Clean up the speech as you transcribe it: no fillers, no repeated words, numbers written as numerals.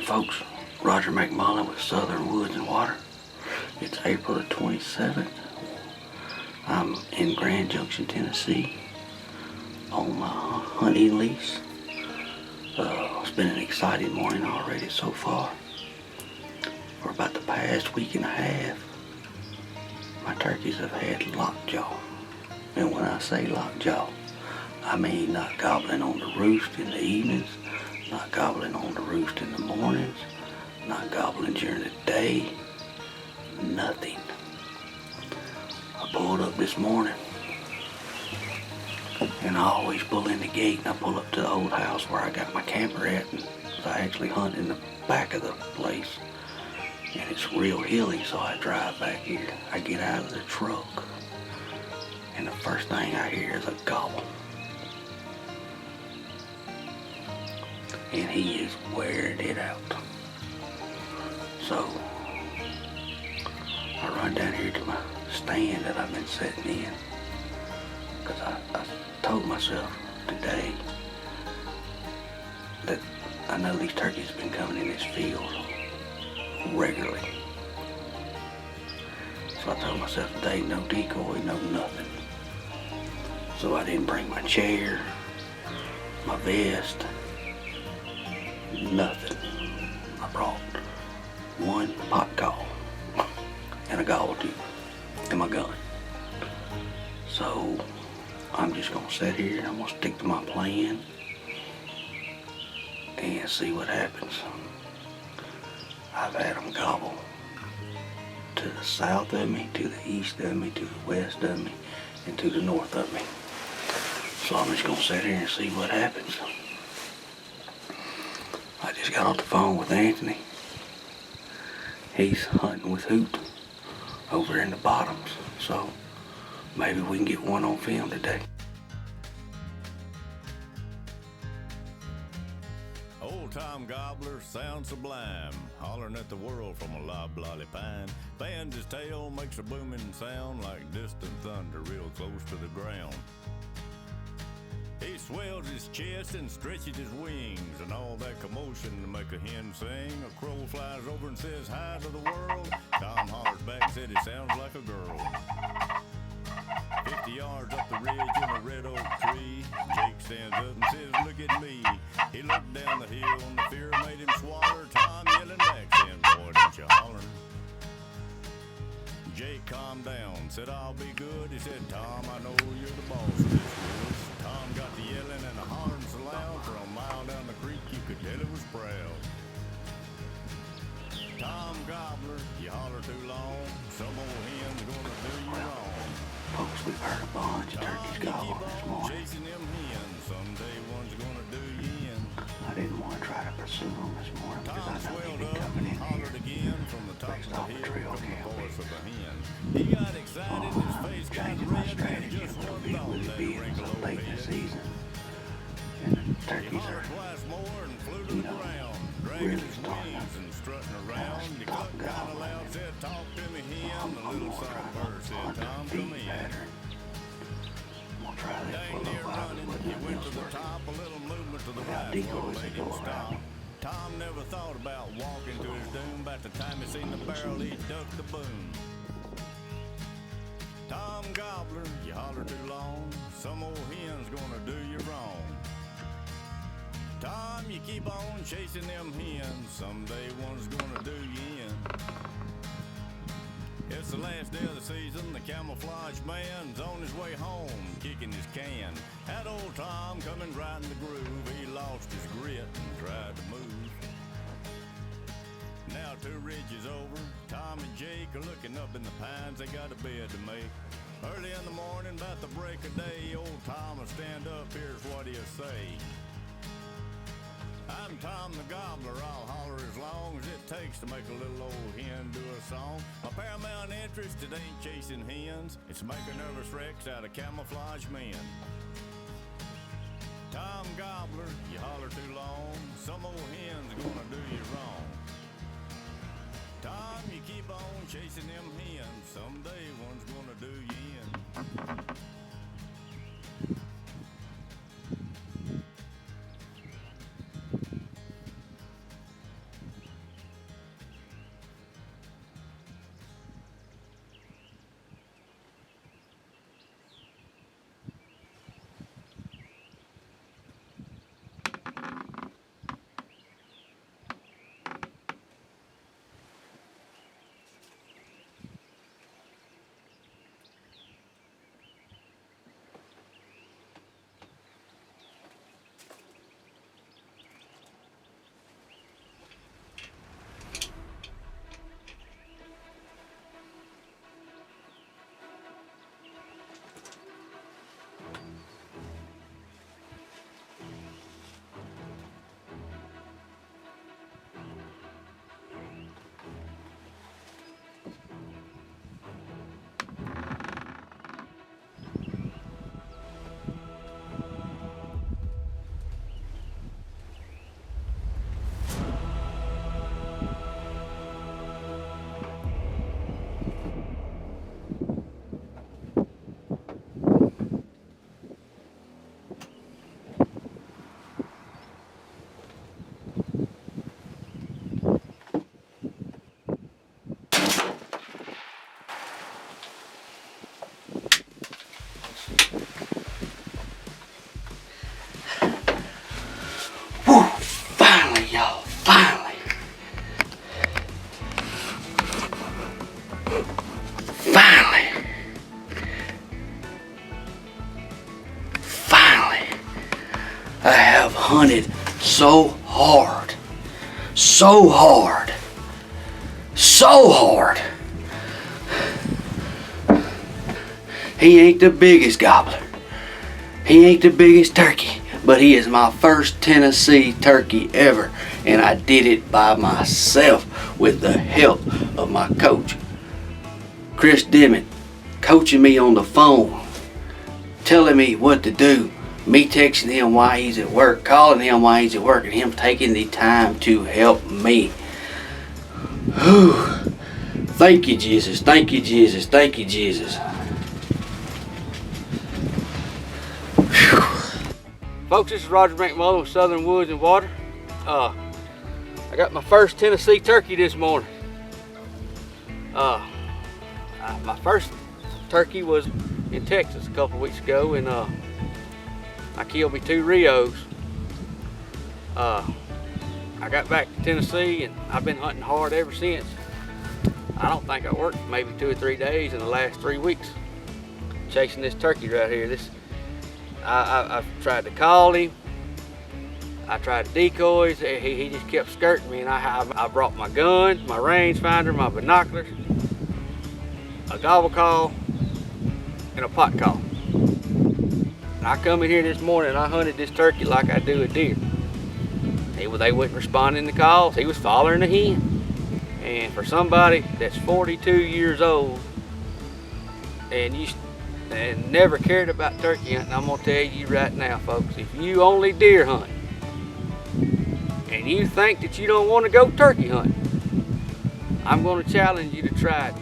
folks. Roger McMullen with Southern Woods and Water. It's April the 27th. I'm in Grand Junction, Tennessee on my hunting lease. It's been an exciting morning already so far. For about the past week and a half, my turkeys have had lockjaw. And when I say lockjaw, I mean not gobbling on the roost in the evenings, not gobbling on the roost in the mornings, not gobbling during the day, nothing. I pulled up this morning, and I always pull in the gate, and I pull up to the old house where I got my camper at, and I actually hunt in the back of the place, and it's real hilly, so I drive back here. I get out of the truck, and the first thing I hear is a gobble. And he is wearing it out. So I run down here to my stand that I've been sitting in, because I told myself today that I know these turkeys have been coming in this field regularly. So I told myself today, no decoy, no nothing. So I didn't bring my chair, my vest, nothing. I brought one pot call and a gobble tube and my gun. So I'm just gonna sit here and I'm gonna stick to my plan and see what happens. I've had them gobble to the south of me, to the east of me, to the west of me, and to the north of me. So I'm just gonna sit here and see what happens. I just got off the phone with Anthony. He's hunting with Hoot over in the bottoms, so maybe we can get one on film today. Old-time gobbler sounds sublime, hollering at the world from a loblolly pine. Fans his tail, makes a booming sound like distant thunder real close to the ground. He swells his chest and stretches his wings, and all that commotion to make a hen sing. A crow flies over and says hi to the world. Tom hollers back and said he sounds like a girl. 50 yards up the ridge in a red oak tree, Jake stands up and says, look at me. He looked down the hill and the fear made him swaller. Tom yelling back saying, boy, don't you holler. Jake calmed down, said, I'll be good. He said, Tom, I know you're the boss of this woods. Tom got the yelling and the hollering so loud, for a mile down the creek you could tell it was proud. Tom Gobbler, you holler too long, some old hen's gonna do you wrong. Folks, we've heard a bunch of turkeys gobble this morning. Chasing them hens, someday one's gonna do you in. I didn't want to try to pursue them this morning because I Tom know they've swelled been up coming and in hollered here again from the top based of off the the hill trail from the cam. voice of a hen. He got excited, his face got Changing my red, and strategy just a little one bit thought with it let being wrinkle so old late in the head. season. And the He turkeys hollered are, twice more and flew to you the know, ground, dragging really his starting wings to and strutting around. He stop clucked kind of gobbling. loud, said, talk to me, hen. I'm The going little to try soft to bird said, hunt Tom, the come feed in. pattern. I'm going to try that Dang for a near little while, running, but he nothing went else to the working. top, a little movement to the Without right, decoys made that him go stop. around. Tom never thought about walking to his doom. By the time he seen the barrel, he ducked the boom. Tom Gobbler, you holler too long, some old hen's gonna do you wrong. Tom, you keep on chasing them hens, someday one's gonna do you in. It's the last day of the season, the camouflage man's on his way home, kicking his can. Had old Tom coming right in the groove, he lost his grit and tried to move. Now 2 ridges over, Tom and Jake are looking up in the pines, they got a bed to make. Early in the morning, about the break of day, old Tom will stand up, here's what he'll say. I'm Tom the Gobbler, I'll holler as long as it takes to make a little old hen do a song. My paramount interest, it ain't chasing hens, it's making nervous wrecks out of camouflage men. Tom Gobbler, you holler too long, some old hen's gonna do you wrong. Tom, you keep on chasing them hens, someday one's gonna do you in. Finally, I have hunted so hard. So hard. So hard. He ain't the biggest gobbler. He ain't the biggest turkey, but he is my first Tennessee turkey ever, and I did it by myself with the help of my coach, Chris Dimmitt, coaching me on the phone, telling me what to do, me texting him while he's at work, calling him while he's at work, and him taking the time to help me. Whew. Thank you, Jesus. Thank you, Jesus. Thank you, Jesus. Whew. Folks, this is Roger McMullen with Southern Woods and Water. I got my first Tennessee turkey this morning. My first turkey was in Texas a couple weeks ago, and I killed me 2 Rios. I got back to Tennessee, and I've been hunting hard ever since. I don't think I worked maybe 2 or 3 days in the last 3 weeks chasing this turkey right here. I've tried to call him. I tried decoys. He just kept skirting me, and I brought my gun, my rangefinder, my binoculars, a gobble call, and a pot call. And I come in here this morning and I hunted this turkey like I do a deer. They wasn't responding to calls. He was following the hen. And for somebody that's 42 years old and never cared about turkey hunting, I'm gonna tell you right now, folks, if you only deer hunt and you think that you don't want to go turkey hunting, I'm gonna challenge you to try it.